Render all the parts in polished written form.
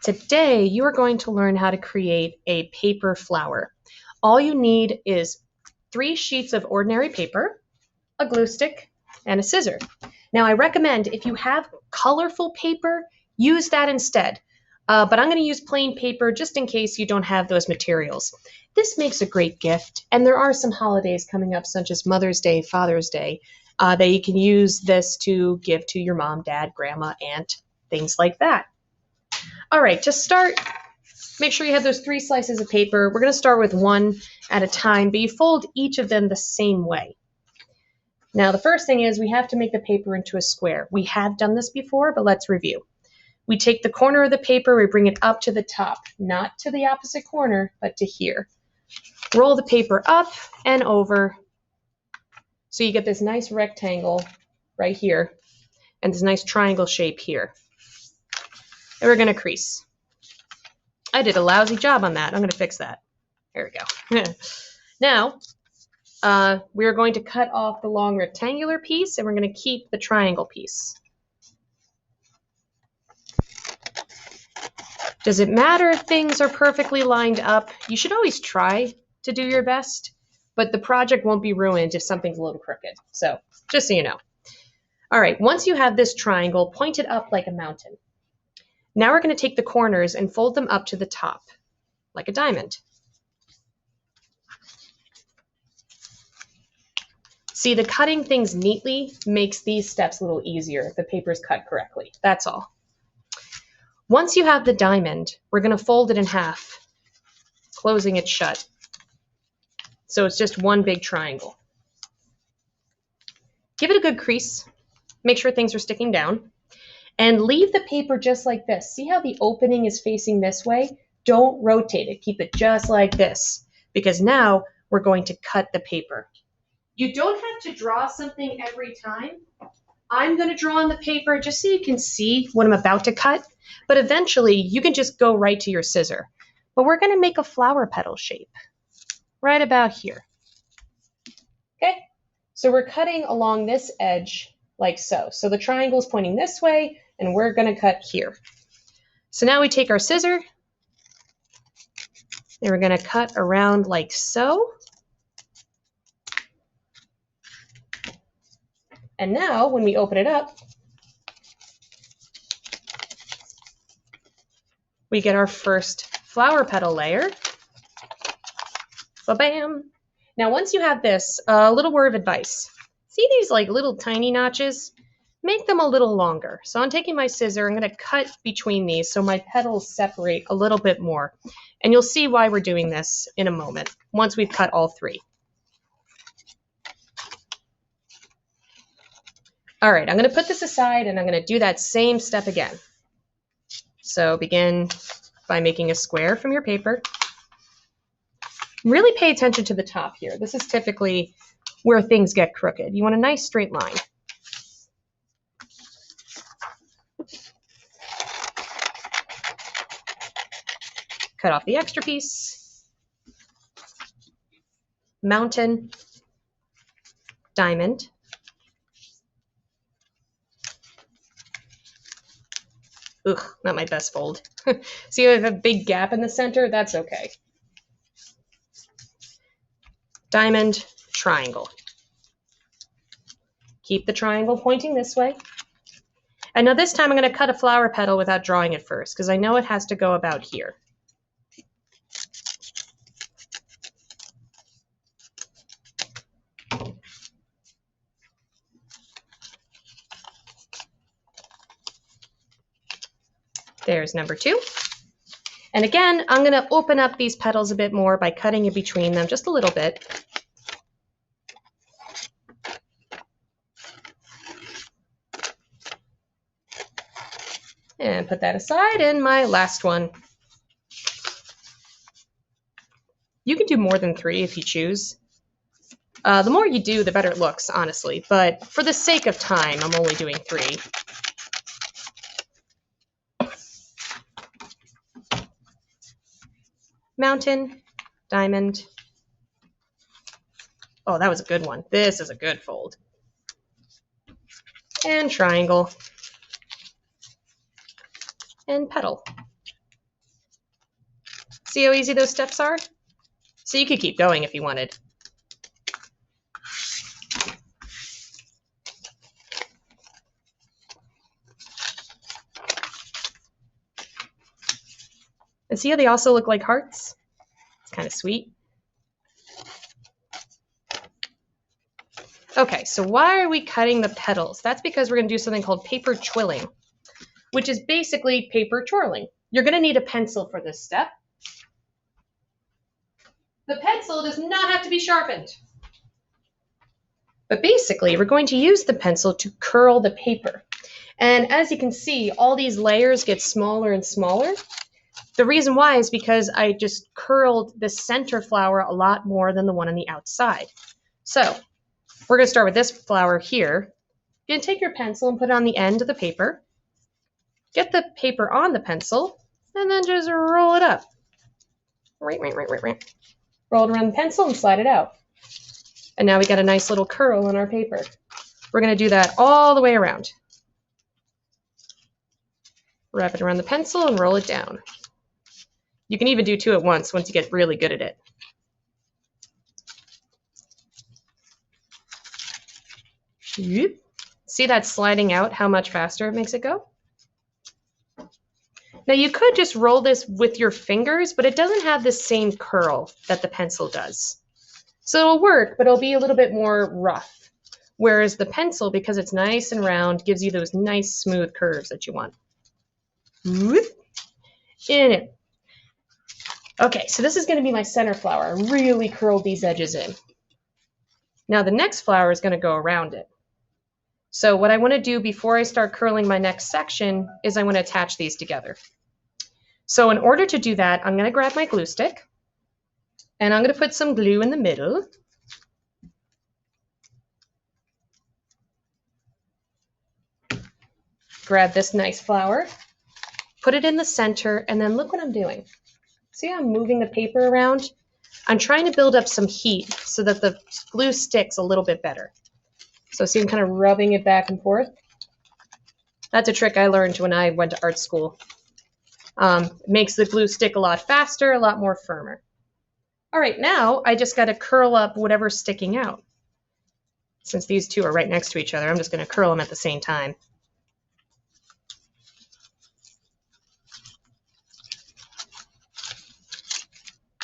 Today, you are going to learn how to create a paper flower. All you need is 3 sheets of ordinary paper, a glue stick, and a scissor. Now, I recommend if you have colorful paper, use that instead. But I'm going to use plain paper just in case you don't have those materials. This makes a great gift, and there are some holidays coming up, such as Mother's Day, Father's Day, that you can use this to give to your mom, dad, grandma, aunt, things like that. All right, to start, make sure you have those 3 slices of paper. We're going to start with 1 at a time, but you fold each of them the same way. Now, the first thing is we have to make the paper into a square. We have done this before, but let's review. We take the corner of the paper, we bring it up to the top, not to the opposite corner, but to here. Roll the paper up and over, so you get this nice rectangle right here, and this nice triangle shape here. And we're going to crease. I did a lousy job on that. I'm going to fix that. There we go. Now, we're going to cut off the long rectangular piece, and we're going to keep the triangle piece. Does it matter if things are perfectly lined up? You should always try to do your best, but the project won't be ruined if something's a little crooked. So, just so you know. All right, once you have this triangle, point it up like a mountain. Now we're going to take the corners and fold them up to the top, like a diamond. See, the cutting things neatly makes these steps a little easier if the paper is cut correctly. That's all. Once you have the diamond, we're going to fold it in half, closing it shut. So it's just one big triangle. Give it a good crease. Make sure things are sticking down. And leave the paper just like this. See how the opening is facing this way? Don't rotate it. Keep it just like this, because now we're going to cut the paper. You don't have to draw something every time. I'm going to draw on the paper just so you can see what I'm about to cut, but eventually you can just go right to your scissor. But we're going to make a flower petal shape right about here. Okay, so we're cutting along this edge like so. So the triangle is pointing this way, and we're going to cut here. So now we take our scissor, and we're going to cut around like so. And now, when we open it up, we get our first flower petal layer. Ba-bam! Now, once you have this, a little word of advice. See these like little tiny notches? Make them a little longer. So I'm taking my scissor, I'm going to cut between these so my petals separate a little bit more. And you'll see why we're doing this in a moment, once we've cut all 3. All right, I'm going to put this aside and I'm going to do that same step again. So begin by making a square from your paper. Really pay attention to the top here. This is typically where things get crooked. You want a nice straight line. Cut off the extra piece. Mountain, diamond, ugh, not my best fold. See, I have a big gap in the center. That's okay. Diamond, triangle. Keep the triangle pointing this way. And now this time I'm going to cut a flower petal without drawing it first, because I know it has to go about here. There's number 2. And again, I'm going to open up these petals a bit more by cutting in between them just a little bit. And put that aside, and my last one. You can do more than 3 if you choose. The more you do, the better it looks, honestly. But for the sake of time, I'm only doing 3. Mountain, diamond. Oh, that was a good one. This is a good fold. And triangle. And petal. See how easy those steps are? So you could keep going if you wanted. And see how they also look like hearts? It's kind of sweet. Okay, so why are we cutting the petals? That's because we're going to do something called paper twirling, which is basically paper twirling. You're going to need a pencil for this step. The pencil does not have to be sharpened. But basically, we're going to use the pencil to curl the paper. And as you can see, all these layers get smaller and smaller. The reason why is because I just curled the center flower a lot more than the one on the outside. So we're going to start with this flower here. You're going to take your pencil and put it on the end of the paper. Get the paper on the pencil, and then just roll it up. Roll it around the pencil and slide it out. And now we got a nice little curl on our paper. We're going to do that all the way around. Wrap it around the pencil and roll it down. You can even do two at once you get really good at it. See that sliding out, how much faster it makes it go? Now you could just roll this with your fingers, but it doesn't have the same curl that the pencil does. So it'll work, but it'll be a little bit more rough. Whereas the pencil, because it's nice and round, gives you those nice smooth curves that you want. In it. Okay, so this is going to be my center flower. I really curled these edges in. Now the next flower is going to go around it. So what I want to do before I start curling my next section is I want to attach these together. So in order to do that, I'm going to grab my glue stick and I'm going to put some glue in the middle. Grab this nice flower, put it in the center, and then look what I'm doing. See how I'm moving the paper around? I'm trying to build up some heat so that the glue sticks a little bit better. So see I'm kind of rubbing it back and forth. That's a trick I learned when I went to art school. It makes the glue stick a lot faster, a lot more firmer. All right, now I just got to curl up whatever's sticking out. Since these two are right next to each other, I'm just going to curl them at the same time.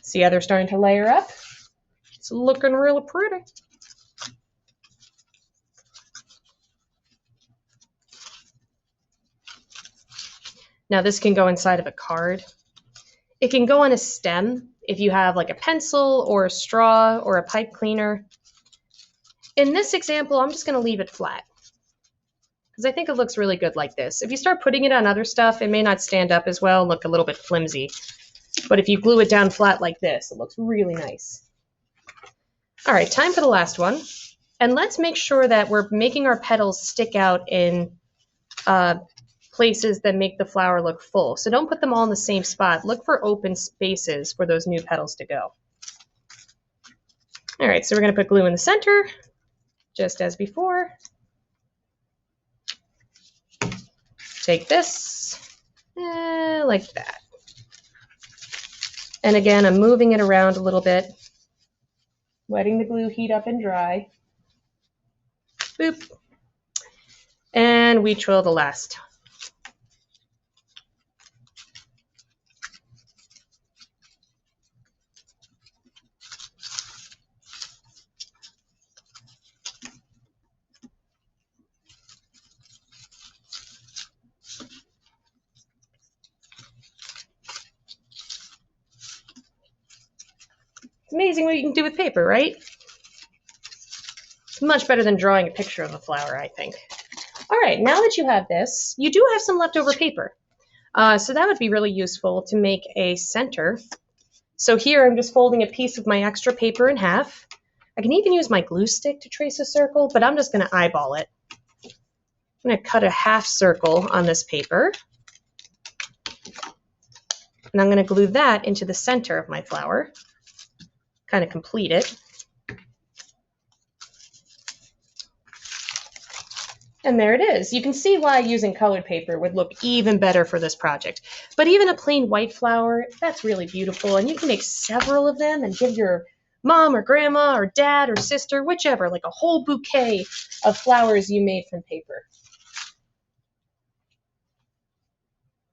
See how they're starting to layer up? It's looking real pretty. Now this can go inside of a card. It can go on a stem if you have like a pencil or a straw or a pipe cleaner. In this example, I'm just going to leave it flat because I think it looks really good like this. If you start putting it on other stuff, it may not stand up as well, look a little bit flimsy. But if you glue it down flat like this, it looks really nice. All right, time for the last one. And let's make sure that we're making our petals stick out in places that make the flower look full. So don't put them all in the same spot. Look for open spaces for those new petals to go. All right, so we're going to put glue in the center, just as before. Take this, like that. And again, I'm moving it around a little bit, letting the glue heat up and dry. Boop. And we twirl the last. It's amazing what you can do with paper, right? It's much better than drawing a picture of a flower, I think. All right, now that you have this, you do have some leftover paper. So that would be really useful to make a center. So here I'm just folding a piece of my extra paper in half. I can even use my glue stick to trace a circle, but I'm just going to eyeball it. I'm going to cut a half circle on this paper. And I'm going to glue that into the center of my flower. Kind of complete it. And there it is. You can see why using colored paper would look even better for this project. But even a plain white flower, that's really beautiful. And you can make several of them and give your mom or grandma or dad or sister, whichever, like a whole bouquet of flowers you made from paper.